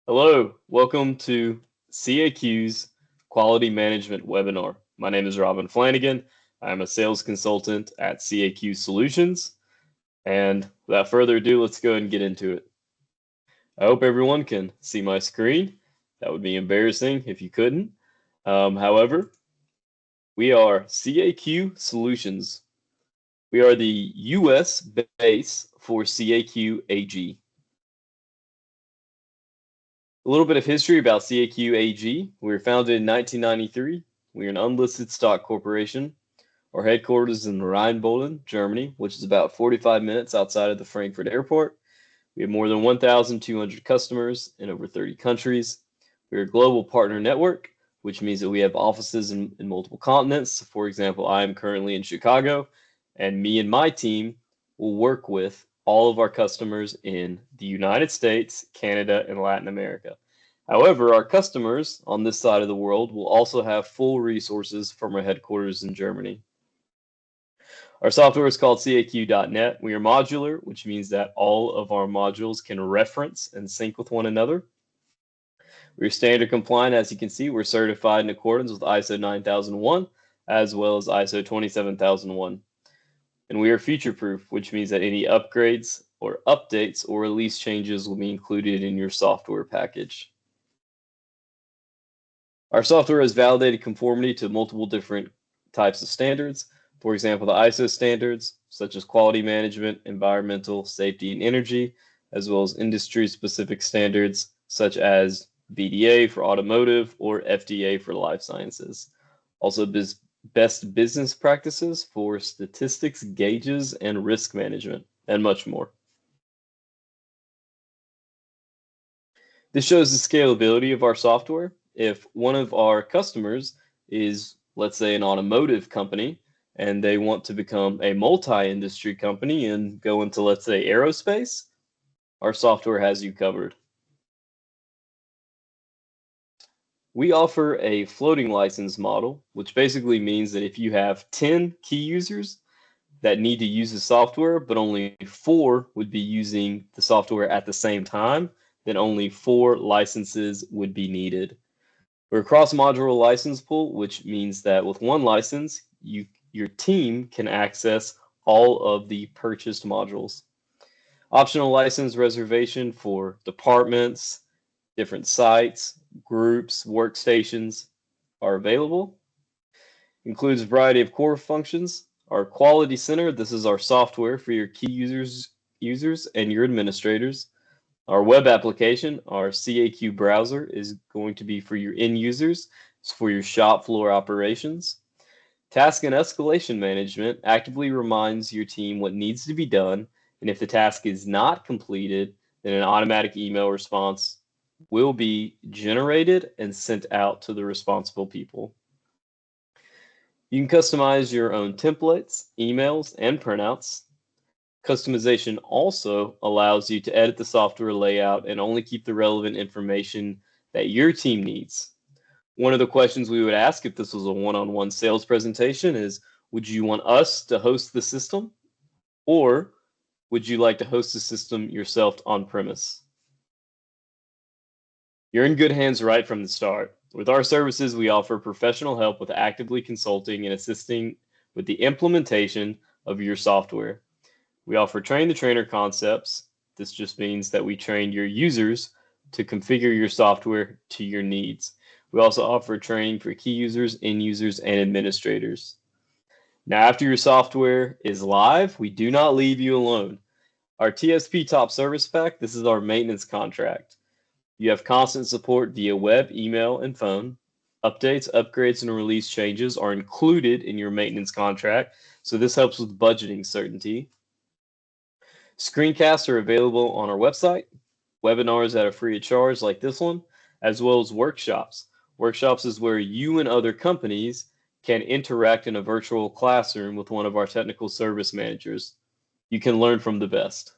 Hello, welcome to CAQ's Quality Management webinar. My name is Robin Flanagan. I'm a sales consultant at CAQ Solutions. And without further ado, let's go ahead and get into it. I hope everyone can see my screen. That would be embarrassing if you couldn't. However, we are CAQ Solutions. We are the US base for CAQ AG. A little bit of history about CAQ AG. We were founded in 1993. We are an unlisted stock corporation. Our headquarters is in Rheinbolden, Germany, which is about 45 minutes outside of the Frankfurt airport. We have more than 1,200 customers in over 30 countries. We're a global partner network, which means that we have offices in multiple continents. For example, I am currently in Chicago, and me and my team will work with all of our customers in the United States, Canada, and Latin America. However, our customers on this side of the world will also have full resources from our headquarters in Germany. Our software is called CAQ.net. We are modular, which means that all of our modules can reference and sync with one another. We're standard compliant. As you can see, we're certified in accordance with ISO 9001 as well as ISO 27001. And we are future-proof, which means that any upgrades or updates or release changes will be included in your software package. Our software has validated conformity to multiple different types of standards. For example, the ISO standards, such as quality management, environmental, safety, and energy, as well as industry-specific standards, such as BDA for automotive or FDA for life sciences. Also, best business practices for statistics, gauges, and risk management, and much more. This shows the scalability of our software. If one of our customers is, let's say, an automotive company, and they want to become a multi-industry company and go into, let's say, aerospace, our software has you covered. We offer a floating license model, which basically means that if you have 10 key users that need to use the software, but only 4 would be using the software at the same time, then only 4 licenses would be needed. We're a cross-modular license pool, which means that with one license, your team can access all of the purchased modules. Optional license reservation for departments, different sites, groups, workstations are available. Includes a variety of core functions. Our quality center, this is our software for your key users and your administrators. Our web application, our CAQ browser, is going to be for your end users. It's for your shop floor operations. Task and escalation management actively reminds your team what needs to be done, and if the task is not completed, then an automatic email response will be generated and sent out to the responsible people. You can customize your own templates, emails, and printouts. Customization also allows you to edit the software layout and only keep the relevant information that your team needs. One of the questions we would ask if this was a one-on-one sales presentation is, would you want us to host the system, or would you like to host the system yourself on premise? You're in good hands right from the start. With our services, we offer professional help with actively consulting and assisting with the implementation of your software. We offer train-the-trainer concepts. This just means that we train your users to configure your software to your needs. We also offer training for key users, end users, and administrators. Now, after your software is live, we do not leave you alone. Our TSP Top Service Pack, this is our maintenance contract. You have constant support via web, email, and phone. Updates, upgrades, and release changes are included in your maintenance contract, so this helps with budgeting certainty. Screencasts are available on our website, webinars that are free of charge like this one, as well as workshops. Workshops is where you and other companies can interact in a virtual classroom with one of our technical service managers. You can learn from the best.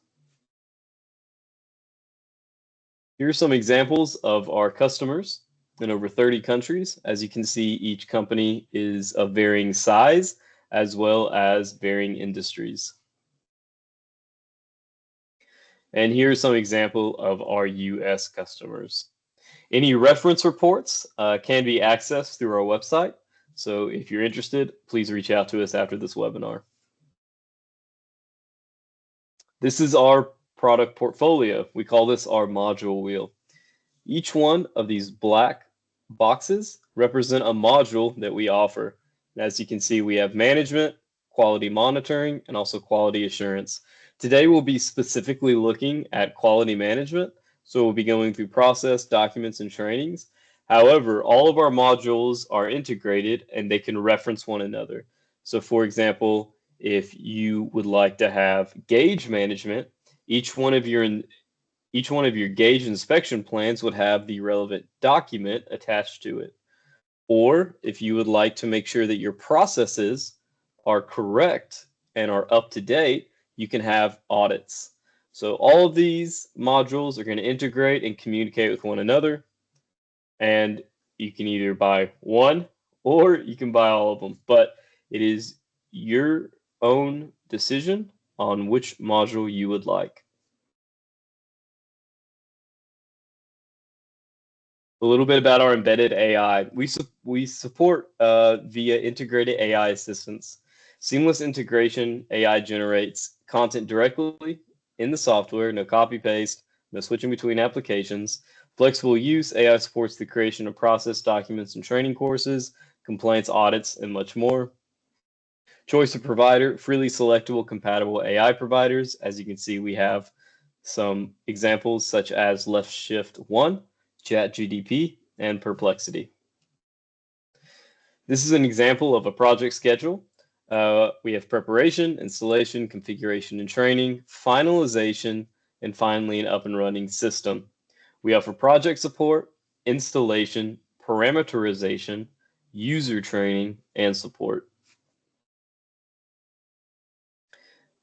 Here are some examples of our customers in over 30 countries. As you can see, each company is of varying size as well as varying industries. And here's some example of our US customers. Any reference reports can be accessed through our website. So if you're interested, please reach out to us after this webinar. This is our product portfolio. We call this our module wheel. Each one of these black boxes represent a module that we offer. And as you can see, we have management, quality monitoring, and also quality assurance. Today, we'll be specifically looking at quality management. So we'll be going through process, documents, and trainings. However, all of our modules are integrated and they can reference one another. So for example, if you would like to have gauge management, each one of your gauge inspection plans would have the relevant document attached to it. Or if you would like to make sure that your processes are correct and are up to date, you can have audits. So all of these modules are going to integrate and communicate with one another. And you can either buy one or you can buy all of them. But it is your own decision on which module you would like. A little bit about our embedded AI. We support via integrated AI assistance. Seamless integration, AI generates content directly in the software, no copy paste, no switching between applications. Flexible use, AI supports the creation of process documents and training courses, compliance audits, and much more. Choice of provider, freely selectable compatible AI providers. As you can see, we have some examples such as Left Shift 1, ChatGDP, and Perplexity. This is an example of a project schedule. We have preparation, installation, configuration and training, finalization, and finally an up and running system. We offer project support, installation, parameterization, user training, and support.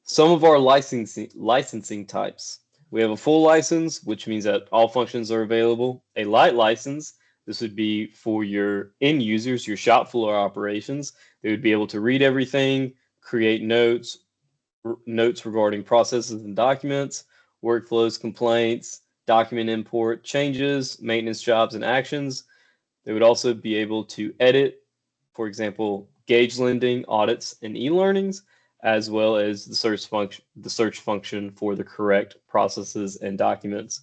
Some of our licensing types. We have a full license, which means that all functions are available. A light license, this would be for your end users, your shop floor operations. They would be able to read everything, create notes regarding processes and documents, workflows, complaints, document import, changes, maintenance jobs, and actions. They would also be able to edit, for example, gauge lending, audits, and e-learnings, as well as the search function for the correct processes and documents.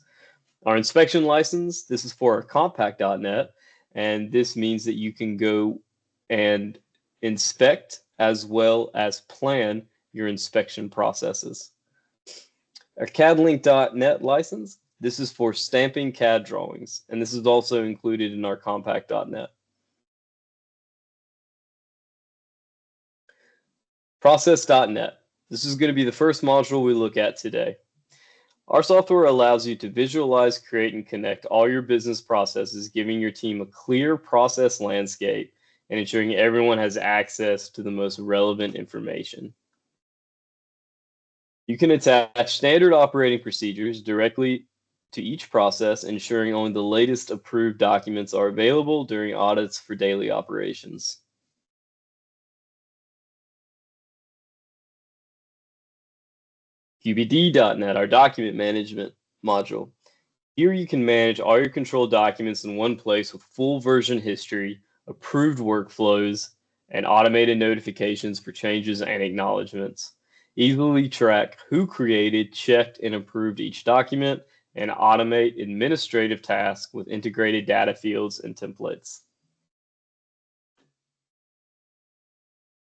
Our inspection license, this is for our compact.net, and this means that you can go and inspect as well as plan your inspection processes. Our CADlink.net license, this is for stamping CAD drawings, and this is also included in our compact.net. Process.net. This is going to be the first module we look at today. Our software allows you to visualize, create, and connect all your business processes, giving your team a clear process landscape and ensuring everyone has access to the most relevant information. You can attach standard operating procedures directly to each process, ensuring only the latest approved documents are available during audits for daily operations. QBD.net, our document management module. Here you can manage all your control documents in one place with full version history, approved workflows, and automated notifications for changes and acknowledgements. Easily track who created, checked, and approved each document, and automate administrative tasks with integrated data fields and templates.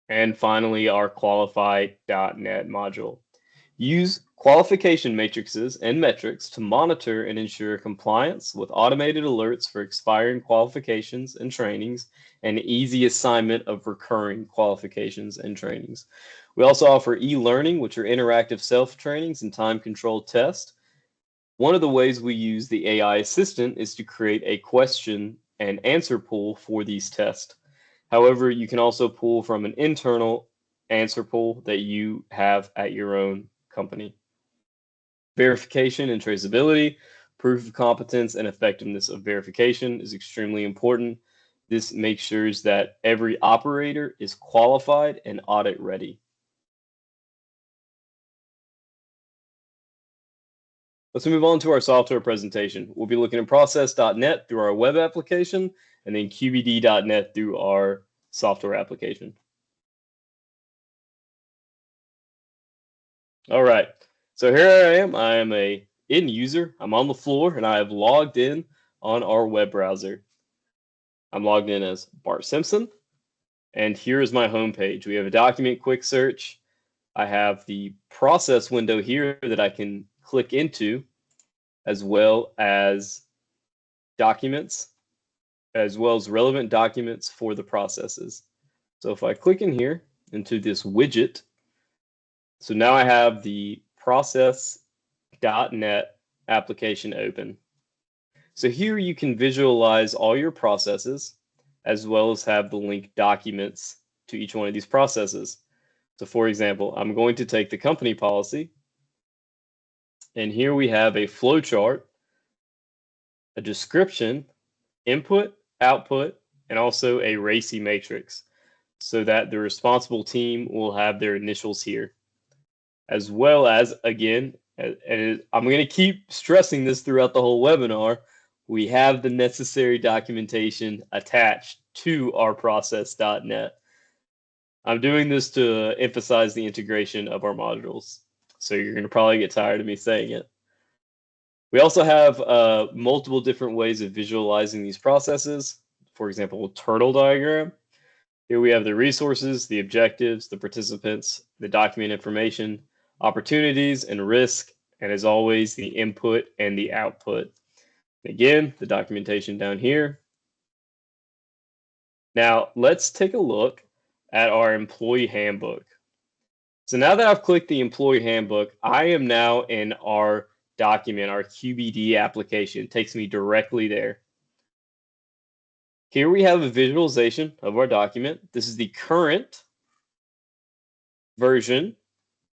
And finally, our Qualify.net module. Use qualification matrices and metrics to monitor and ensure compliance with automated alerts for expiring qualifications and trainings and easy assignment of recurring qualifications and trainings. We also offer e-learning, which are interactive self-trainings and time-controlled tests. One of the ways we use the AI assistant is to create a question and answer pool for these tests. However, you can also pull from an internal answer pool that you have at your own company. Verification and traceability, proof of competence and effectiveness of verification is extremely important. This makes sure that every operator is qualified and audit ready. Let's move on to our software presentation. We'll be looking at process.net through our web application and then qbd.net through our software application. All right, so here I am. I am a end user. I'm on the floor and I have logged in on our web browser. I'm logged in as Bart Simpson, and here is my home page. We have a document quick search. I have the process window here that I can click into, as well as documents, as well as relevant documents for the processes. So if I click in here into this widget, so now I have the process.net application open. So here you can visualize all your processes, as well as have the linked documents to each one of these processes. So for example, I'm going to take the company policy, and here we have a flowchart, a description, input, output, and also a RACI matrix, so that the responsible team will have their initials here. As well as, again, and I'm going to keep stressing this throughout the whole webinar, we have the necessary documentation attached to our process.net. I'm doing this to emphasize the integration of our modules, so you're going to probably get tired of me saying it. We also have multiple different ways of visualizing these processes. For example, a turtle diagram. Here we have the resources, the objectives, the participants, the document information, opportunities and risk, and as always, the input and the output. Again, the documentation down here. Now, let's take a look at our employee handbook. So now that I've clicked the employee handbook, I am now in our document, our QBD application. It takes me directly there. Here we have a visualization of our document. This is the current version,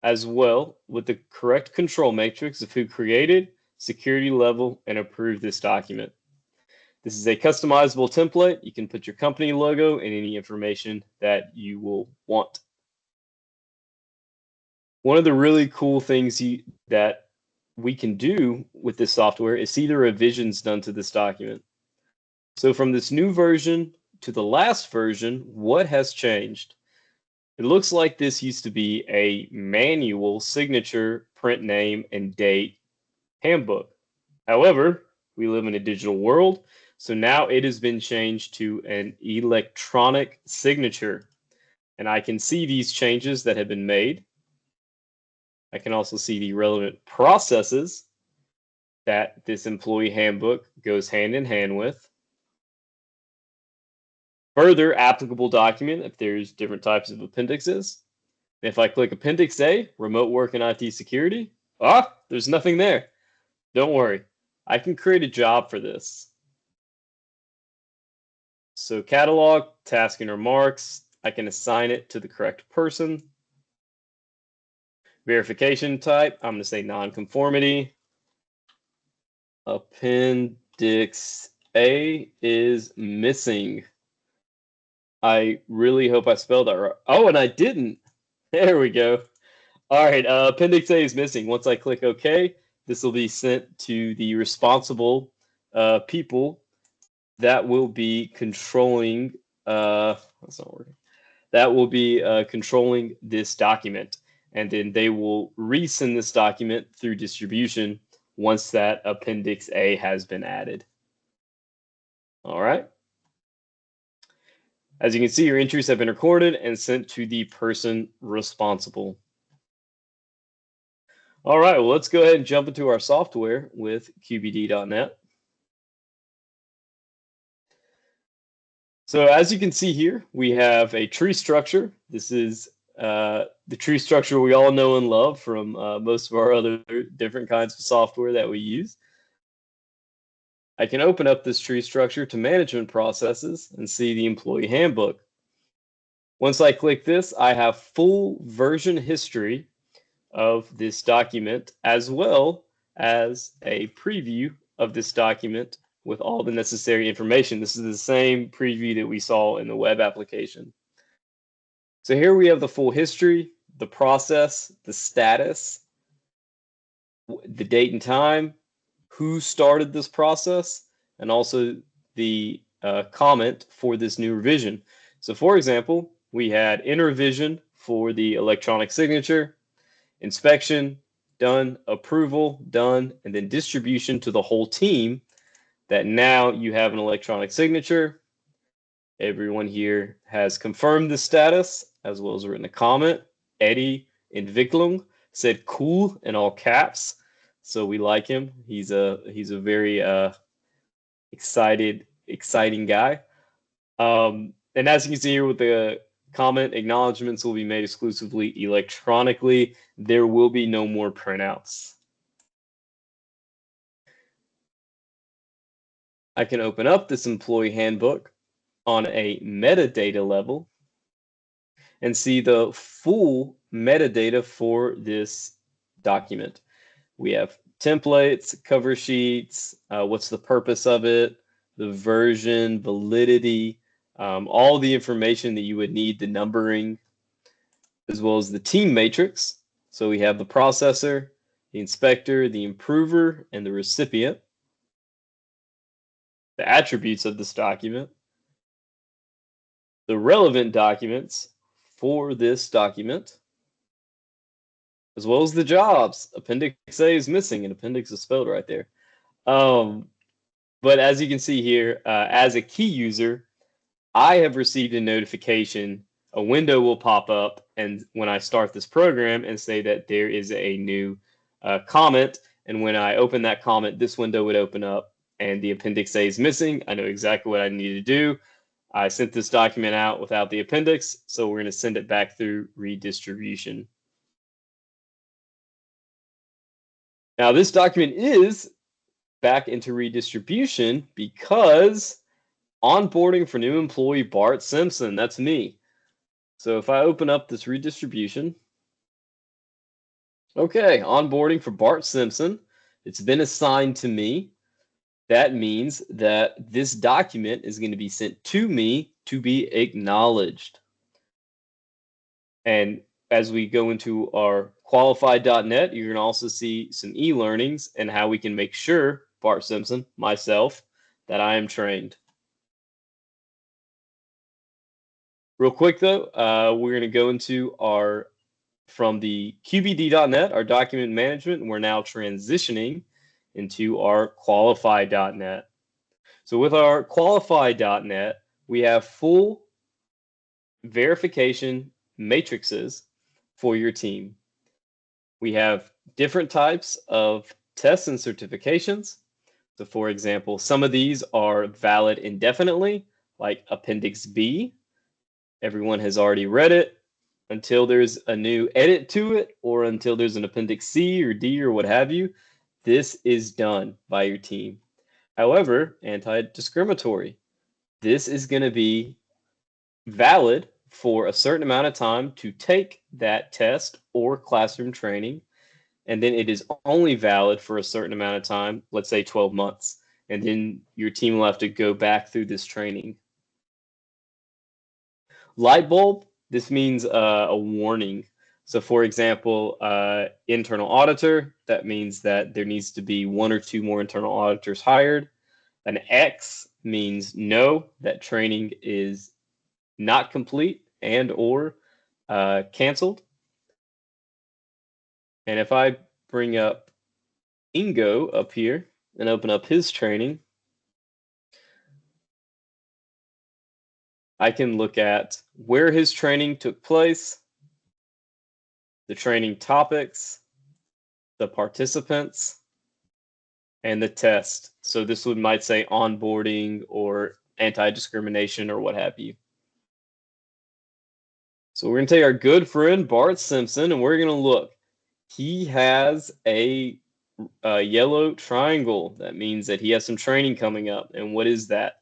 as well with the correct control matrix of who created, security level, and approved this document. This is a customizable template. You can put your company logo and any information that you will want. One of the really cool things that we can do with this software is see the revisions done to this document. So from this new version to the last version, what has changed? It looks like this used to be a manual signature, print name, and date handbook. However, we live in a digital world, so now it has been changed to an electronic signature. And I can see these changes that have been made. I can also see the relevant processes that this employee handbook goes hand in hand with. Further applicable document if there's different types of appendixes. If I click Appendix A, Remote Work and IT Security, there's nothing there. Don't worry, I can create a job for this. So catalog, task and remarks, I can assign it to the correct person. Verification type, I'm going to say non-conformity. Appendix A is missing. I really hope I spelled that right. Oh, and I didn't. There we go. All right, Appendix A is missing. Once I click OK, this will be sent to the responsible people that will be controlling. That's not working. That will be controlling this document, and then they will resend this document through distribution once that Appendix A has been added. All right. As you can see, your entries have been recorded and sent to the person responsible. All right, well, let's go ahead and jump into our software with qbd.net. So as you can see here, we have a tree structure. This is the tree structure we all know and love from most of our other different kinds of software that we use. I can open up this tree structure to management processes and see the employee handbook. Once I click this, I have full version history of this document, as well as a preview of this document with all the necessary information. This is the same preview that we saw in the web application. So here we have the full history, the process, the status, the date and time, who started this process, and also the comment for this new revision. So for example, we had intervision for the electronic signature, inspection, done, approval, done, and then distribution to the whole team that now you have an electronic signature. Everyone here has confirmed the status as well as written a comment. Eddie Entwicklung said cool in all caps. So we like him. He's a very exciting guy. And as you can see here with the comment, acknowledgments will be made exclusively electronically. There will be no more printouts. I can open up this employee handbook on a metadata level and see the full metadata for this document. We have templates, cover sheets, what's the purpose of it, the version, validity, all the information that you would need, the numbering, as well as the team matrix. So we have the processor, the inspector, the improver, and the recipient, the attributes of this document, the relevant documents for this document, as well as the jobs. Appendix A is missing, and appendix is spelled right there. But as you can see here, as a key user, I have received a notification. A window will pop up, and when I start this program and say that there is a new comment, and when I open that comment, this window would open up, and the appendix A is missing. I know exactly what I need to do. I sent this document out without the appendix, so we're going to send it back through redistribution. Now, this document is back into redistribution because onboarding for new employee Bart Simpson, that's me. So if I open up this redistribution, okay, onboarding for Bart Simpson, it's been assigned to me. That means that this document is going to be sent to me to be acknowledged. And as we go into our qualified.net, you're going to also see some e-learnings and how we can make sure, Bart Simpson, myself, that I am trained. Real quick though, we're going to go into our, from the QBD.net, our document management, we're now transitioning into our qualified.net. So with our qualified.net, we have full verification matrices for your team. We have different types of tests and certifications. So for example, some of these are valid indefinitely, like Appendix B. Everyone has already read it until there's a new edit to it, or until there's an Appendix C or D or what have you. This is done by your team. However, anti-discriminatory. This is going to be valid for a certain amount of time to take that test or classroom training, and then it is only valid for a certain amount of time, let's say 12 months, and then your team will have to go back through this training. Light bulb, this means a warning. So for example, internal auditor, that means that there needs to be one or two more internal auditors hired. An X means no, that training is not complete and or canceled. And if I bring up Ingo up here and open up his training, I can look at where his training took place, the training topics, the participants, and the test. So this one might say onboarding or anti-discrimination or what have you. So we're going to take our good friend Bart Simpson and we're going to look. He has a yellow triangle. That means that he has some training coming up. And what is that?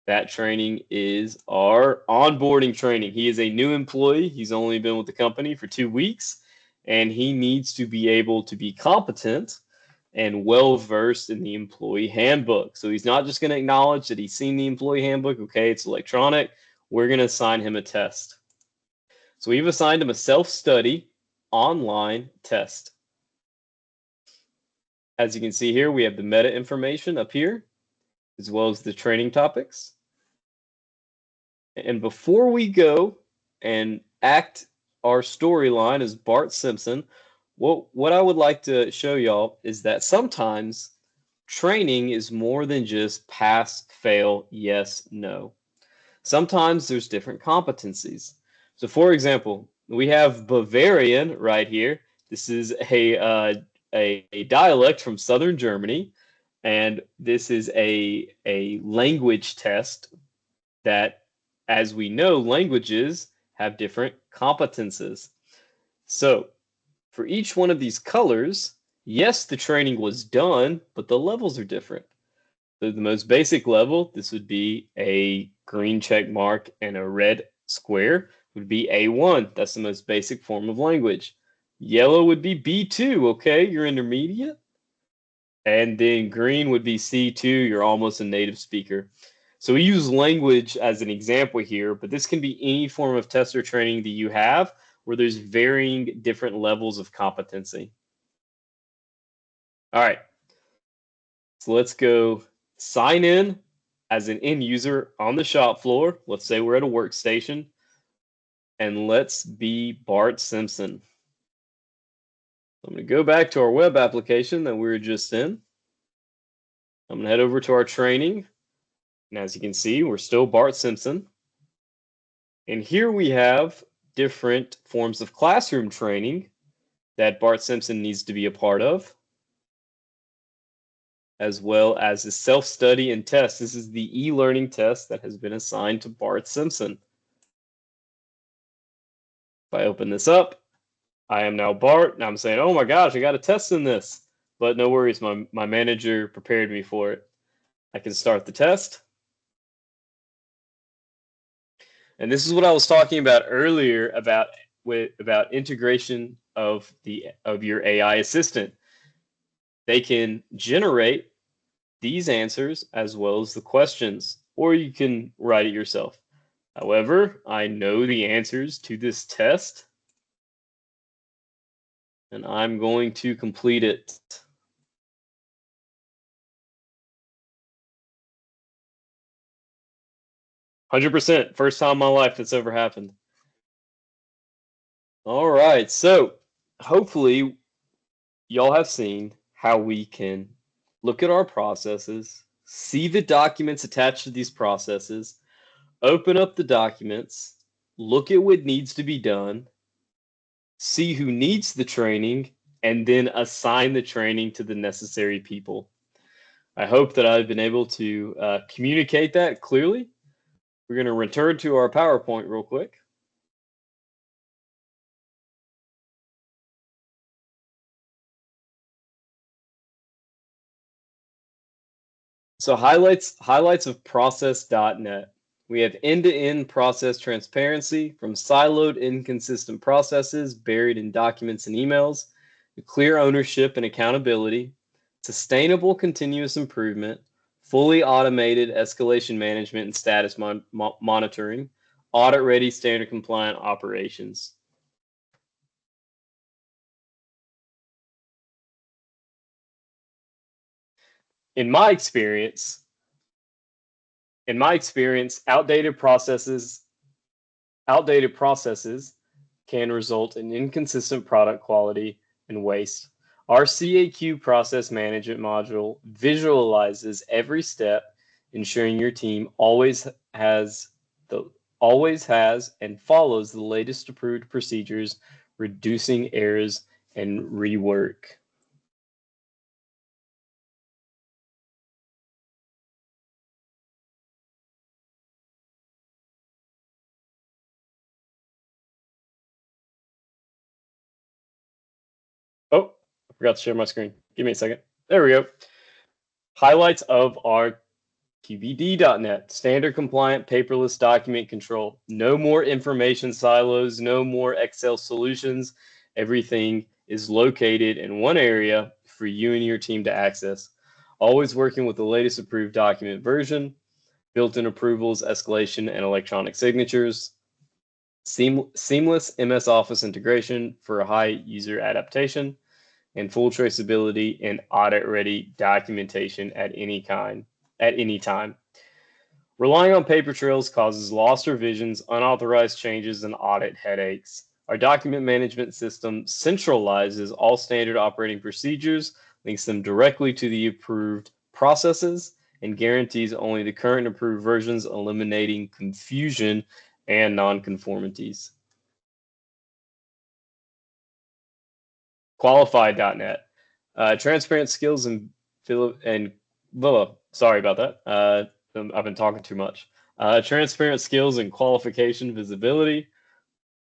That training is our onboarding training. He is a new employee. He's only been with the company for 2 weeks, and he needs to be able to be competent and well-versed in the employee handbook. So he's not just going to acknowledge that he's seen the employee handbook. Okay, it's electronic. We're going to assign him a test. So we've assigned him a self-study online test. As you can see here, we have the meta information up here, as well as the training topics. And before we go and act our storyline as Bart Simpson, what I would like to show y'all is that sometimes training is more than just pass, fail, yes, no. Sometimes there's different competencies. So for example, we have Bavarian right here. This is a dialect from southern Germany, and this is a language test that, as we know, languages have different competences. So for each one of these colors, yes, the training was done, but the levels are different. So the most basic level, this would be a green check mark and a red square, would be A1. That's the most basic form of language. Yellow would be B2, okay? You're intermediate. And then green would be C2, you're almost a native speaker. So we use language as an example here, but this can be any form of tester training that you have where there's varying different levels of competency. All right, so let's go sign in as an end user on the shop floor. Let's say we're at a workstation, and let's be Bart Simpson. I'm going to go back to our web application that we were just in. I'm going to head over to our training. And as you can see, we're still Bart Simpson. And here we have different forms of classroom training that Bart Simpson needs to be a part of, as well as the self-study and test. This is the e-learning test that has been assigned to Bart Simpson. If I open this up, I am now Bart, and I'm saying, oh my gosh, I got a test in this. But no worries, my manager prepared me for it. I can start the test. And this is what I was talking about earlier about integration of your AI assistant. They can generate these answers as well as the questions, or you can write it yourself. However, I know the answers to this test, and I'm going to complete it. %, first time in my life that's ever happened. All right, so hopefully y'all have seen how we can look at our processes, see the documents attached to these processes, open up the documents, look at what needs to be done, see who needs the training, and then assign the training to the necessary people. I hope that I've been able to communicate that clearly. We're going to return to our PowerPoint real quick. So highlights of process.net. We have end-to-end process transparency from siloed, inconsistent processes buried in documents and emails, clear ownership and accountability, sustainable continuous improvement, fully automated escalation management and status monitoring, audit-ready, standard-compliant operations. In my experience, outdated processes can result in inconsistent product quality and waste. Our CAQ process management module visualizes every step, ensuring your team always has and follows the latest approved procedures, reducing errors and rework. Oh, I forgot to share my screen. Give me a second. There we go. Highlights of our QBD.net, standard compliant paperless document control. No more information silos, no more Excel solutions. Everything is located in one area for you and your team to access. Always working with the latest approved document version, built-in approvals, escalation, and electronic signatures. Seamless MS Office integration for a high user adaptation. and full traceability and audit-ready documentation at any time. Relying on paper trails causes lost revisions, unauthorized changes, and audit headaches. Our document management system centralizes all standard operating procedures, links them directly to the approved processes, and guarantees only the current approved versions, eliminating confusion and nonconformities. Qualified.net. Transparent skills sorry about that. I've been talking too much. Transparent skills and qualification visibility,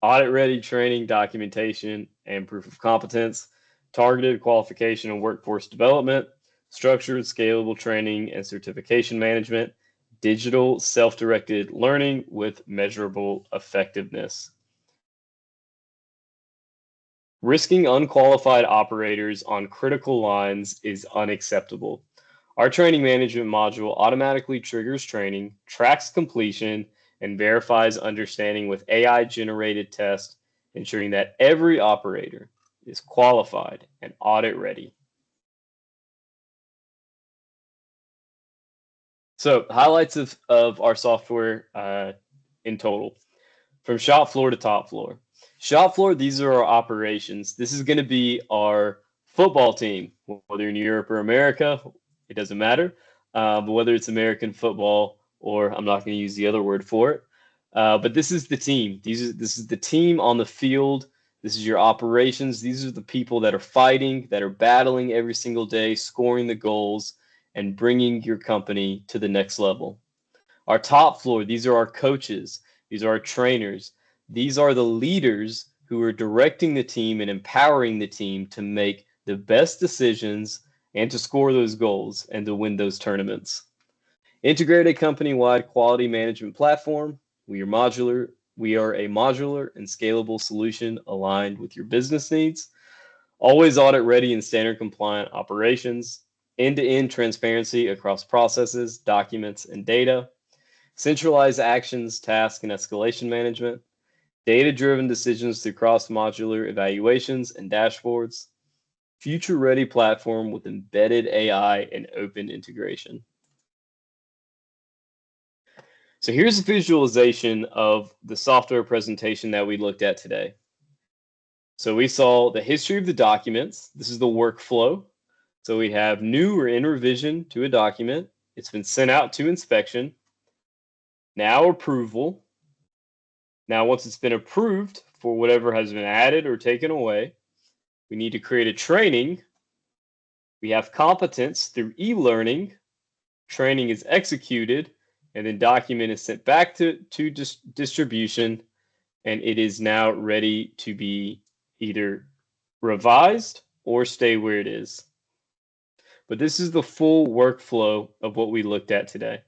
audit ready training, documentation, and proof of competence, targeted qualification and workforce development, structured, scalable training and certification management, digital self-directed learning with measurable effectiveness. Risking unqualified operators on critical lines is unacceptable. Our training management module automatically triggers training, tracks completion, and verifies understanding with AI-generated tests, ensuring that every operator is qualified and audit ready. So highlights of our software in total, from shop floor to top floor. Shop floor, these are our operations. This is going to be our football team, whether you're in Europe or America, it doesn't matter. But whether it's American football or I'm not going to use the other word for it. But this is the team. This is the team on the field. This is your operations. These are the people that are fighting, that are battling every single day, scoring the goals, and bringing your company to the next level. Our top floor, these are our coaches. These are our trainers. These are the leaders who are directing the team and empowering the team to make the best decisions and to score those goals and to win those tournaments. Integrated company-wide quality management platform. We are a modular and scalable solution aligned with your business needs. Always audit ready and standard compliant operations. End-to-end transparency across processes, documents, and data. Centralized actions, task, and escalation management. Data-driven decisions through cross-modular evaluations and dashboards. Future-ready platform with embedded AI and open integration. So here's a visualization of the software presentation that we looked at today. So we saw the history of the documents. This is the workflow. So we have new or in revision to a document. It's been sent out to inspection. Now approval. Now once it's been approved for whatever has been added or taken away, we need to create a training. We have competence through e-learning. Training is executed, and then document is sent back to distribution, and it is now ready to be either revised or stay where it is. But this is the full workflow of what we looked at today.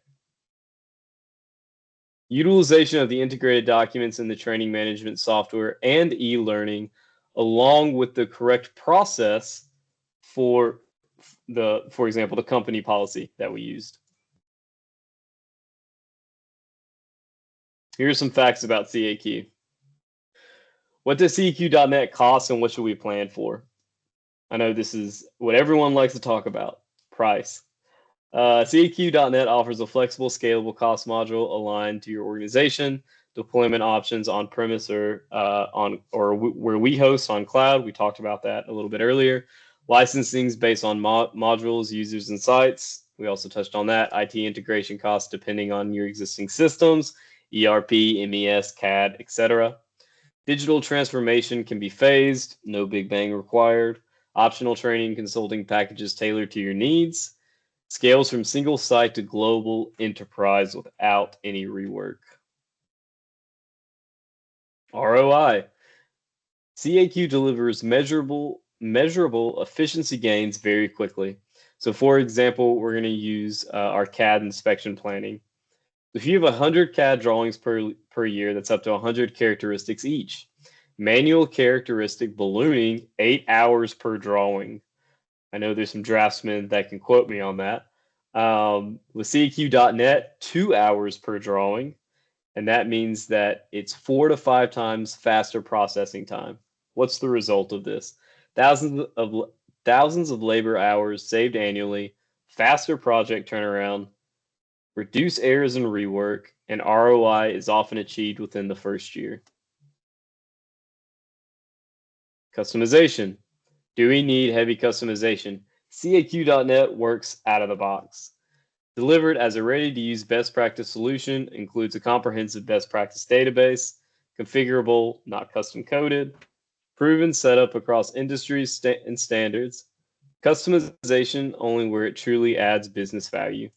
Utilization of the integrated documents in the training management software and e-learning, along with the correct process for example, the company policy that we used. Here are some facts about CAQ. What does CAQ.net cost and what should we plan for? I know this is what everyone likes to talk about, price. CAQ.net offers a flexible, scalable cost module aligned to your organization, deployment options on premise or where we host on cloud. We talked about that a little bit earlier. Licensing is based on modules, users, and sites. We also touched on that. IT integration costs depending on your existing systems, ERP, MES, CAD, etc. Digital transformation can be phased, no big bang required. Optional training consulting packages tailored to your needs. Scales from single site to global enterprise without any rework. ROI. CAQ delivers measurable efficiency gains very quickly. So for example, we're going to use our CAD inspection planning. If you have 100 CAD drawings per year, that's up to 100 characteristics each. Manual characteristic ballooning, 8 hours per drawing. I know there's some draftsmen that can quote me on that. With CAQ.net, 2 hours per drawing, and that means that it's 4 to 5 times faster processing time. What's the result of this? Thousands thousands of labor hours saved annually, faster project turnaround, reduce errors and rework, and ROI is often achieved within the first year. Customization. Do we need heavy customization? CAQ.net works out of the box. Delivered as a ready-to-use best practice solution, includes a comprehensive best practice database, configurable, not custom coded, proven setup across industries and standards, customization only where it truly adds business value.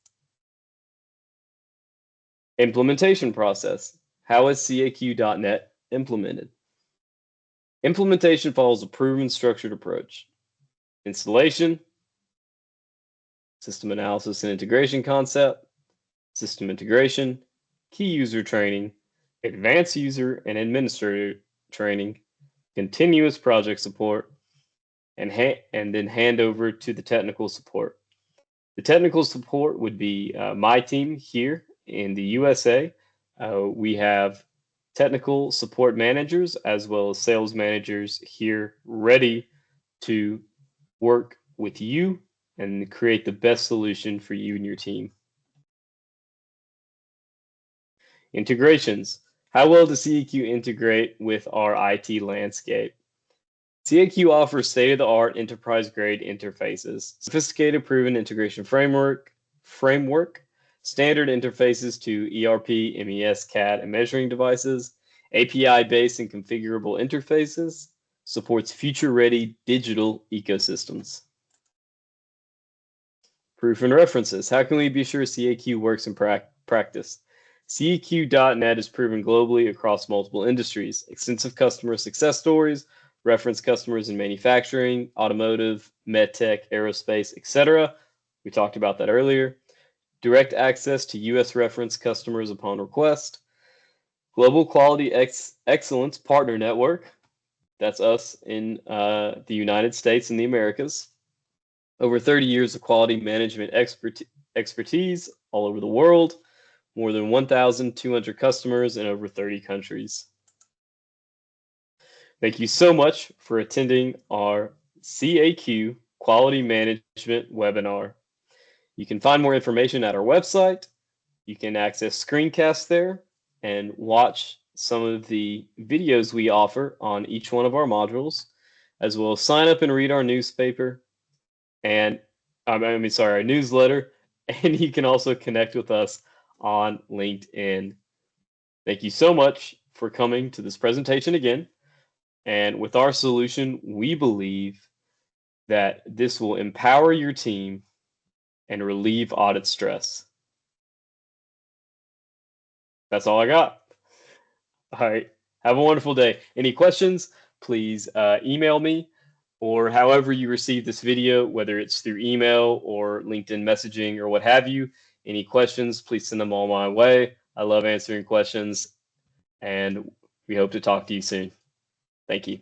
Implementation process. How is CAQ.net implemented? Implementation follows a proven structured approach. Installation, system analysis and integration concept, system integration, key user training, advanced user and administrator training, continuous project support, and then hand over to the technical support. The technical support would be my team here in the USA. We have technical support managers as well as sales managers here ready to work with you and create the best solution for you and your team. Integrations. How well does CAQ integrate with our IT landscape? CAQ offers state-of-the-art enterprise-grade interfaces, sophisticated proven integration framework, standard interfaces to ERP, MES, CAD, and measuring devices, API-based and configurable interfaces, supports future-ready digital ecosystems. Proof and references. How can we be sure CAQ works in practice? CAQ.net is proven globally across multiple industries. Extensive customer success stories, reference customers in manufacturing, automotive, medtech, aerospace, etc. We talked about that earlier. Direct access to U.S. reference customers upon request. Global Quality Excellence Partner Network. That's us in the United States and the Americas. Over 30 years of quality management expertise all over the world. More than 1,200 customers in over 30 countries. Thank you so much for attending our CAQ Quality Management webinar. You can find more information at our website. You can access screencasts there and watch some of the videos we offer on each one of our modules, as well as sign up and read our newspaper and our newsletter, and you can also connect with us on LinkedIn. Thank you so much for coming to this presentation again. And with our solution, we believe that this will empower your team and relieve audit stress. That's all I got. All right. Have a wonderful day. Any questions, please email me, or however you receive this video, whether it's through email or LinkedIn messaging or what have you. Any questions, please send them all my way. I love answering questions, and we hope to talk to you soon. Thank you.